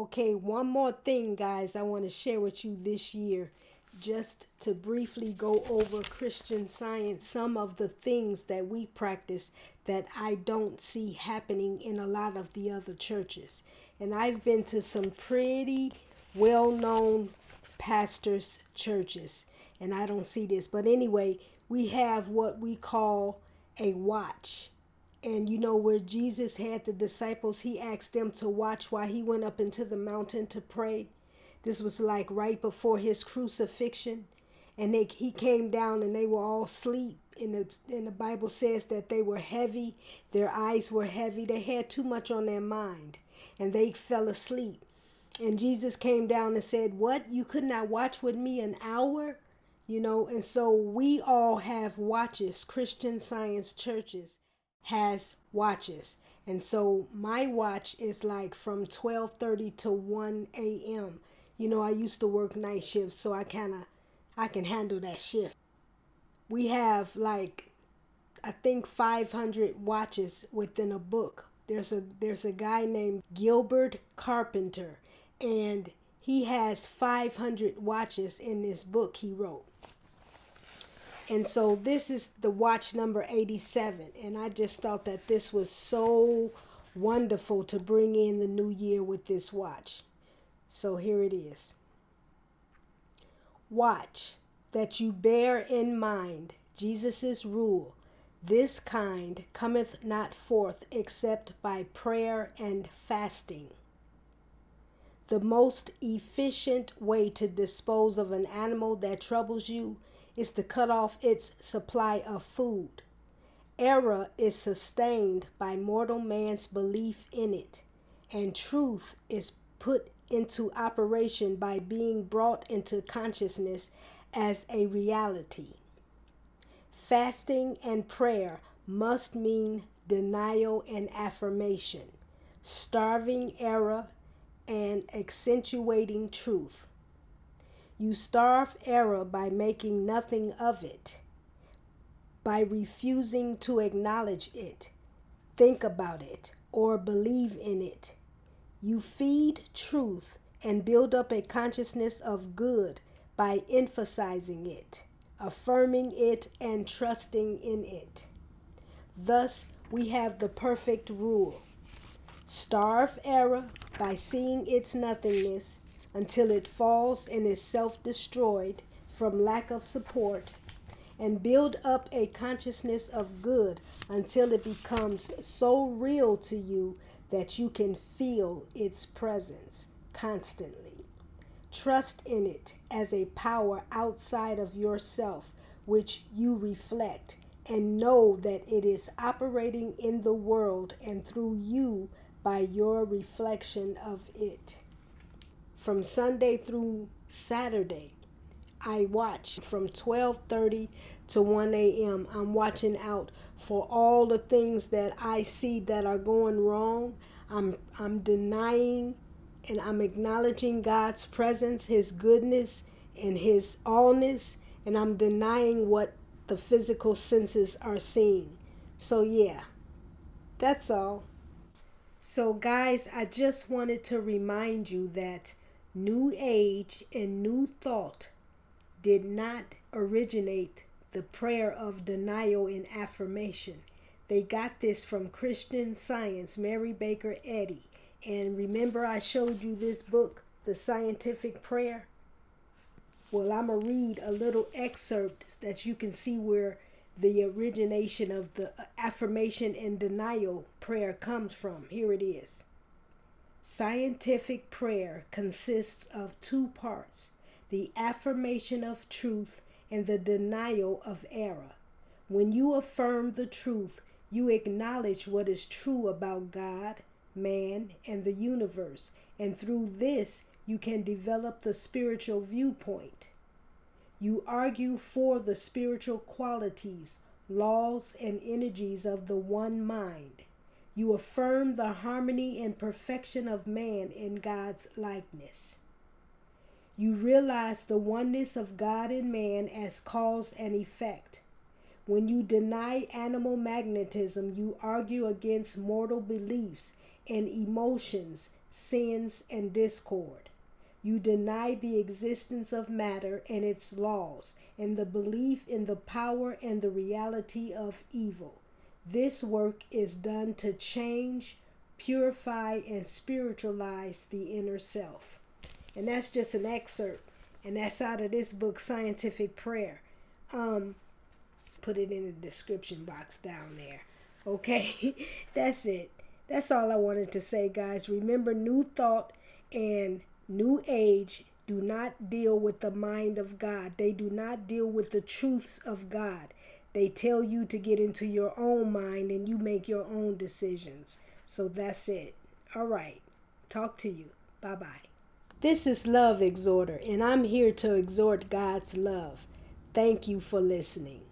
Okay, one more thing, guys, I want to share with you this year. Just to briefly go over Christian Science, some of the things that we practice that I don't see happening in a lot of the other churches. And I've been to some pretty well known pastors' churches, and I don't see this. But anyway, we have what we call a watch. And you know, where Jesus had the disciples, he asked them to watch while he went up into the mountain to pray. This was like right before his crucifixion. And he came down and they were all asleep. And the Bible says that they were heavy. Their eyes were heavy. They had too much on their mind. And they fell asleep. And Jesus came down and said, "What? You could not watch with me an hour?" You know, and so we all have watches. Christian Science churches has watches. And so my watch is like from 12:30 to 1 a.m. You know, I used to work night shifts, so I can handle that shift. We have like, I think 500 watches within a book. There's a guy named Gilbert Carpenter, and he has 500 watches in this book he wrote. And so this is the watch number 87. And I just thought that this was so wonderful to bring in the new year with this watch. So here it is. Watch that you bear in mind Jesus' rule. This kind cometh not forth except by prayer and fasting. The most efficient way to dispose of an animal that troubles you is to cut off its supply of food. Error is sustained by mortal man's belief in it, and truth is put into operation by being brought into consciousness as a reality. Fasting and prayer must mean denial and affirmation, starving error and accentuating truth. You starve error by making nothing of it, by refusing to acknowledge it, think about it, or believe in it. You feed truth and build up a consciousness of good by emphasizing it, affirming it, and trusting in it. Thus, we have the perfect rule. Starve error by seeing its nothingness until it falls and is self-destroyed from lack of support, and build up a consciousness of good until it becomes so real to you that you can feel its presence constantly. Trust in it as a power outside of yourself, which you reflect, and know that it is operating in the world and through you by your reflection of it. From Sunday through Saturday, I watch from 12:30 to 1 a.m. I'm watching out for all the things that I see that are going wrong. I'm denying and I'm acknowledging God's presence, his goodness, and his allness, and I'm denying what the physical senses are seeing. So yeah, that's all. So guys, I just wanted to remind you that New Age and New Thought did not originate the prayer of denial and affirmation. They got this from Christian Science, Mary Baker Eddy. And remember I showed you this book, The Scientific Prayer? Well, I'm going to read a little excerpt that you can see where the origination of the affirmation and denial prayer comes from. Here it is. Scientific prayer consists of two parts: the affirmation of truth and the denial of error. When you affirm the truth, you acknowledge what is true about God, man, and the universe, and through this, you can develop the spiritual viewpoint. You argue for the spiritual qualities, laws, and energies of the one mind. You affirm the harmony and perfection of man in God's likeness. You realize the oneness of God and man as cause and effect. When you deny animal magnetism, you argue against mortal beliefs and emotions, sins, and discord. You deny the existence of matter and its laws, and the belief in the power and the reality of evil. This work is done to change, purify, and spiritualize the inner self. And that's just an excerpt, and that's out of this book, Scientific Prayer. Put it in the description box down there. Okay, that's it. That's all I wanted to say, guys. Remember, New Thought and New Age do not deal with the mind of God. They do not deal with the truths of God. They tell you to get into your own mind and you make your own decisions. So that's it. All right. Talk to you. Bye-bye. This is Love Exhorter, and I'm here to exhort God's love. Thank you for listening.